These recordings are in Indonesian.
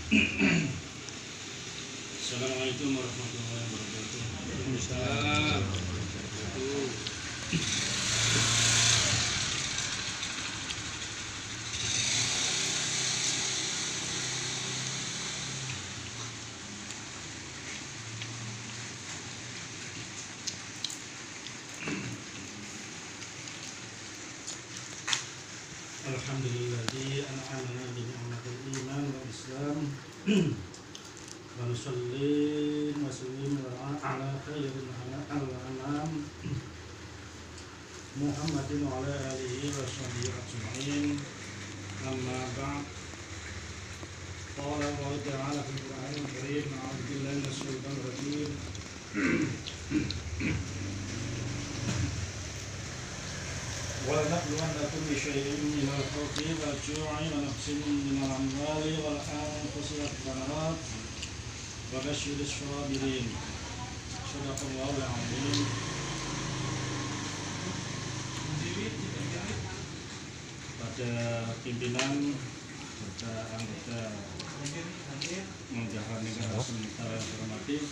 Assalamualaikum warahmatullahi wabarakatuh. Waalaikumsalam. Alhamdulilladzi an'amana bi ni'matil iman wal islam wa nusalli wa sallim ala khairil anam Muhammadin wa ala alihi wa sahbihi ajma'in. Amma ba'd. Qala Allah ta'ala fil Qur'anil Karim, a'udzu billahi minasy syaithanir rajim. وَلَنَبْلُوَنَّكُمْ بِشَيْءٍ مِنَ الْخَوْفِ وَالْجُوعِ وَنَقْصٍ مِنَ الْأَمْوَالِ وَالْأَنفُسِ وَالثَّمَرَاتِ وَبَشِّرِ الصَّابِرِينَ. Shadaqallahul Azim. Pada pimpinan serta anggota Menjaga Negara Sementara yang terhormati,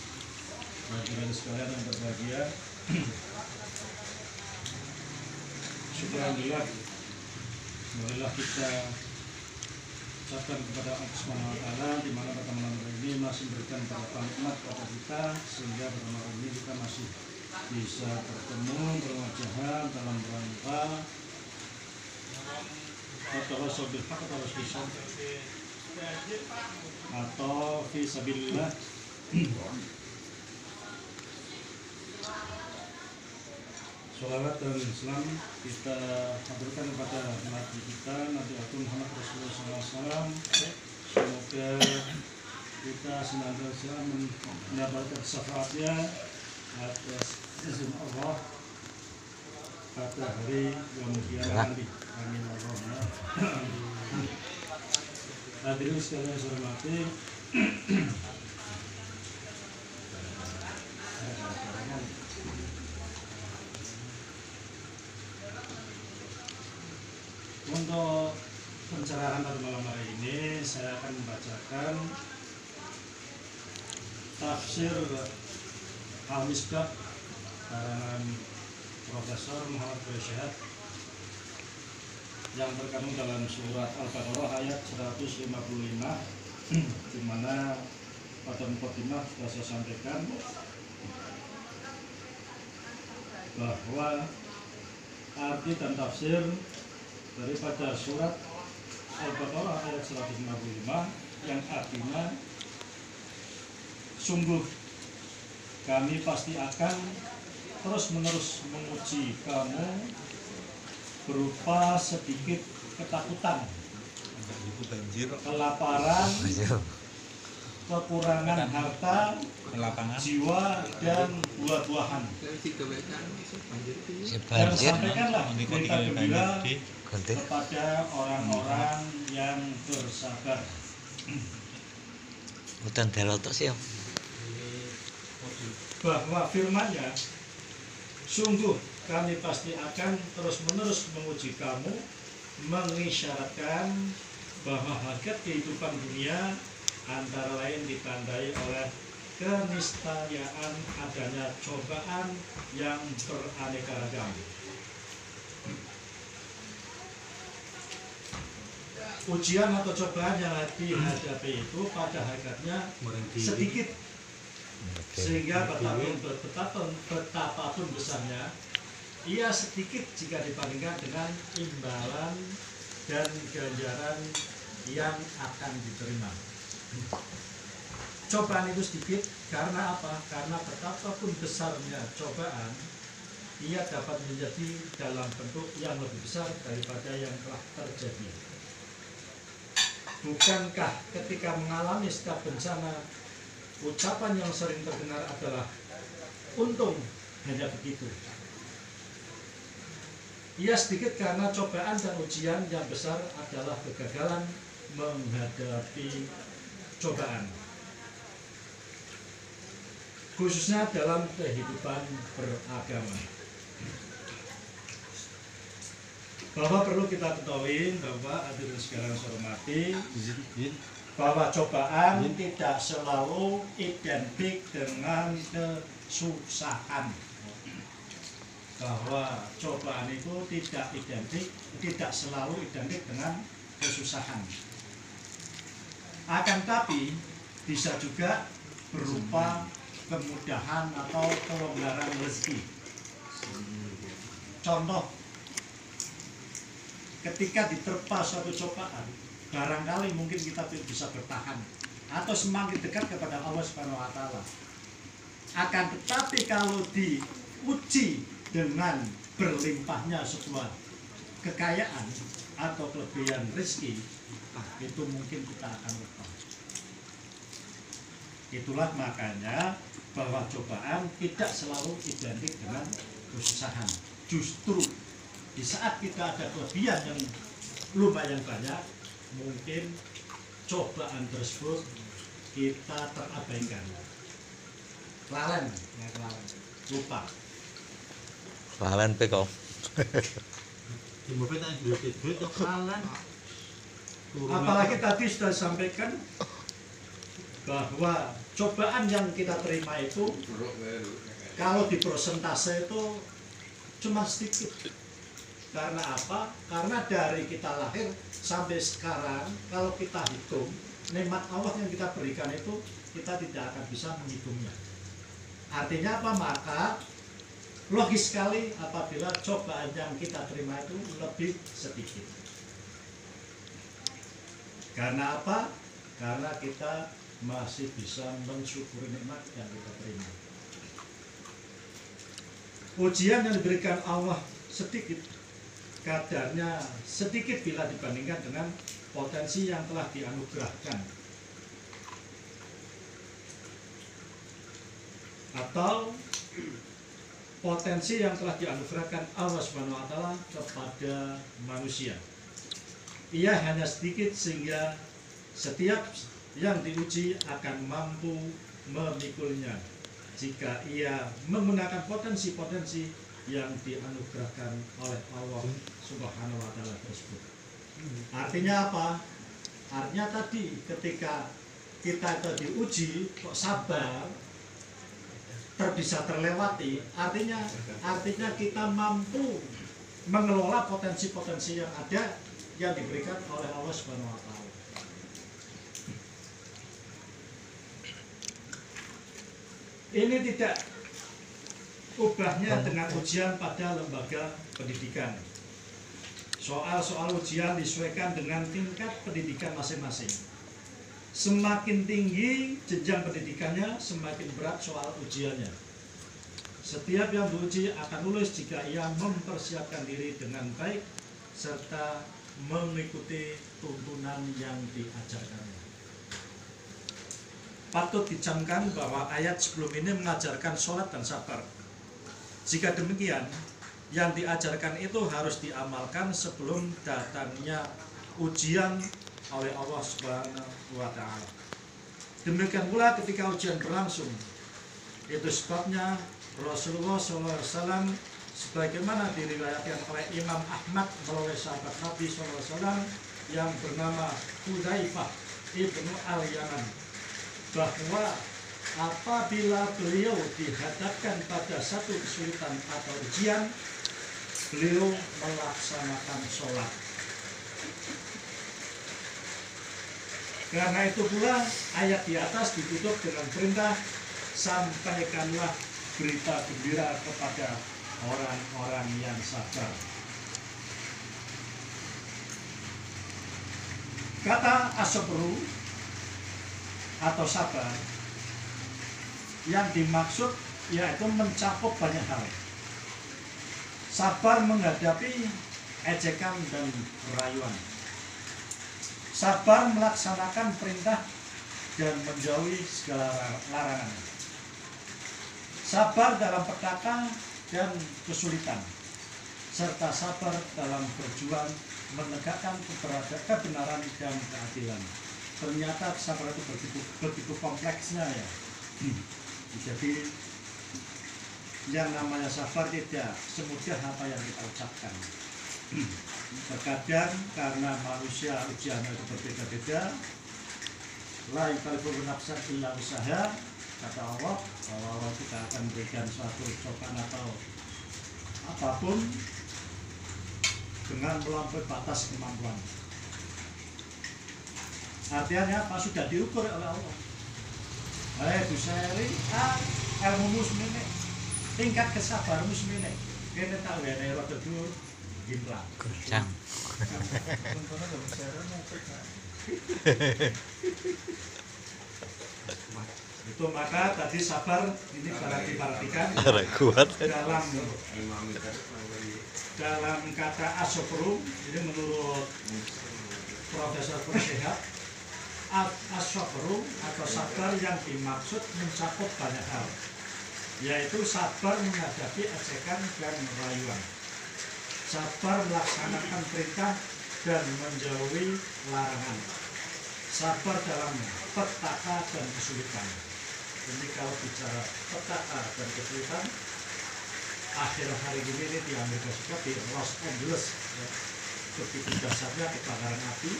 hadirin sekalian yang berbahagia, alhamdulillah, marilah kita ucapkan kepada Allah Subhanahu wa taala di mana pada malam ini masih memberikan nikmat kepada kita sehingga pada malam ini kita masih bisa bertemu berwajahan dalam rangka tawassul bil haqq atau fi sabilillah. Sholawat dan Islam kita haturkan kepada Nabi kita, Nabi Agung Muhammad Rasulullah SAW. Semoga kita senantiasa mendapatkan syafaatnya atas izin Allah pada hari kemudian nanti. Amin Allahumma. Hadirin sekalian yang saya hormati, untuk pencerahan pada malam hari ini saya akan membacakan tafsir Al-Misbah karangan Profesor Muhammad Syahad yang terkandung dalam surat Al-Baqarah ayat 155, di mana pada mukadimah sudah saya sampaikan bahwa arti dan tafsir daripada surat Al-Baqarah ayat 155 yang artinya sungguh kami pasti akan terus-menerus menguji kamu berupa sedikit ketakutan, kelaparan, kekurangan harta, jiwa, dan buah-buahan. Dan sampaikanlah berita gembira kepada orang-orang yang bersabar. Bahwa firman-Nya, sungguh kami pasti akan terus-menerus menguji kamu, mengisyaratkan bahwa hakikat kehidupan dunia antara lain ditandai oleh keniscayaan adanya cobaan yang beraneka ragam. Ujian atau cobaan yang dihadapi itu pada hakikatnya sedikit, sehingga betapapun besarnya ia sedikit jika dibandingkan dengan imbalan dan ganjaran yang akan diterima. Cobaan itu sedikit karena apa? Karena betapapun besarnya cobaan, ia dapat menjadi dalam bentuk yang lebih besar daripada yang telah terjadi. Bukankah ketika mengalami setiap bencana, ucapan yang sering terdengar adalah untung hanya begitu? Ia sedikit karena cobaan dan ujian yang besar adalah kegagalan menghadapi cobaan, khususnya dalam kehidupan beragama. Bahwa perlu kita ketahui bahwa hadirin sekalian saya hormati, bahwa cobaan tidak selalu identik dengan kesusahan. Bahwa cobaan itu tidak selalu identik dengan kesusahan. Akan tapi bisa juga berupa kemudahan atau kelonggaran rezeki. Contoh, ketika diterpa suatu cobaan, barangkali mungkin kita bisa bertahan atau semakin dekat kepada Allah Subhanahu wa taala. Akan tetapi kalau diuji dengan berlimpahnya sebuah kekayaan atau kelebihan rezeki, itu mungkin kita akan lupa. Itulah makanya bahwa cobaan tidak selalu identik dengan kesusahan. Justru di saat kita ada kelebihan yang lumayan banyak, mungkin cobaan tersebut kita terabaikan, lalai, lupa. Lalen pe kok. Apalagi tadi sudah disampaikan bahwa cobaan yang kita terima itu kalau di persentase itu cuma sedikit. Karena apa? Karena dari kita lahir sampai sekarang kalau kita hitung nikmat Allah yang kita berikan itu kita tidak akan bisa menghitungnya. Artinya apa? Maka logis sekali apabila cobaan yang kita terima itu lebih sedikit. Karena apa? Karena kita masih bisa mensyukuri nikmat yang kita terima. Ujian yang diberikan Allah sedikit, kadarnya sedikit bila dibandingkan dengan potensi yang telah dianugerahkan. Atau potensi yang telah dianugerahkan Allah Subhanahu wa taala kepada manusia. Ia hanya sedikit sehingga setiap yang diuji akan mampu memikulnya jika ia menggunakan potensi-potensi yang dianugerahkan oleh Allah Subhanahu wa taala tersebut. Artinya apa? Artinya tadi ketika kita diuji kok sabar bisa terlewati, artinya kita mampu mengelola potensi-potensi yang ada yang diberikan oleh Allah Subhanahu wa taala. Ini tidak ubahnya dengan ujian pada lembaga pendidikan. Soal-soal ujian disesuaikan dengan tingkat pendidikan masing-masing. Semakin tinggi jenjang pendidikannya, semakin berat soal ujiannya. Setiap yang diuji akan lulus jika ia mempersiapkan diri dengan baik serta mengikuti tuntunan yang diajarkannya. Patut dicamkan bahwa ayat sebelum ini mengajarkan sholat dan sabar. Jika demikian, yang diajarkan itu harus diamalkan sebelum datangnya ujian oleh Allah Subhanahu wa taala. Demikian pula ketika ujian berlangsung. Itu sebabnya Rasulullah SAW sebagaimana diriwayatkan oleh Imam Ahmad melalui sahabat Nabi SAW yang bernama Hudzaifah ibnu Al-Yaman, bahwa apabila beliau dihadapkan pada satu kesulitan atau ujian, beliau melaksanakan sholat. Karena itu pula ayat di atas ditutup dengan perintah, sampaikanlah berita gembira kepada orang-orang yang sabar. Kata as-sabru atau sabar yang dimaksud yaitu mencakup banyak hal. Sabar menghadapi ejekan dan rayuan. Sabar melaksanakan perintah dan menjauhi segala larangan. Sabar dalam petaka dan kesulitan, serta sabar dalam berjuang menegakkan kebenaran dan keadilan. Ternyata sabar itu begitu kompleksnya ya. Jadi yang namanya sabar tidak semudah apa yang kita ucapkan. Terkadang karena manusia ujiannya itu berbeda-beda, la yukallifu nafsan illa usaha, kata Allah bahwa kita akan berikan suatu cobaan atau apapun dengan melampaui batas kemampuan. Artinya apa? Sudah diukur oleh Allah. Bu Sari, ilmu musmine, tingkat kesabaran musmine, kene tak wene rada dhuwur, gimlang. Kencang. Itu maka tadi sabar ini barang diperhatikan Kuat. dalam kata asobru ini menurut Profesor Persehat, asobru atau sabar yang dimaksud mencakup banyak hal, yaitu sabar menghadapi ejekan dan rayuan, sabar melaksanakan perintah dan menjauhi larangan, sabar dalam petaka dan kesulitan. Jadi kalau bicara petaka dan kesulitan, akhir hari ini di Amerika Serikat di Los Angeles, ya, begitu dasarnya kebakaran api,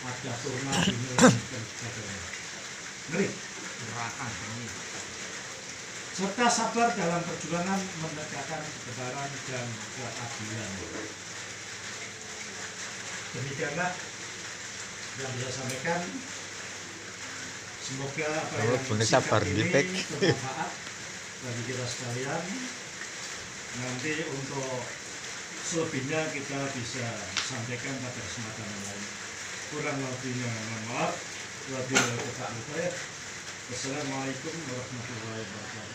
ada tornado dan sebagainya. Ngeri, neraka ini. Serta sabar dalam perjuangan menegakkan kebenaran dan keadilan. Demikianlah yang bisa sampaikan. Semoga apa yang sabar ini dipek bermanfaat bagi kita sekalian. Nanti untuk selebihnya kita bisa sampaikan pada kesempatan lain. Kurang lebihnya mohon maaf. Wabillahi taufiq. Wassalamualaikum warahmatullahi wabarakatuh.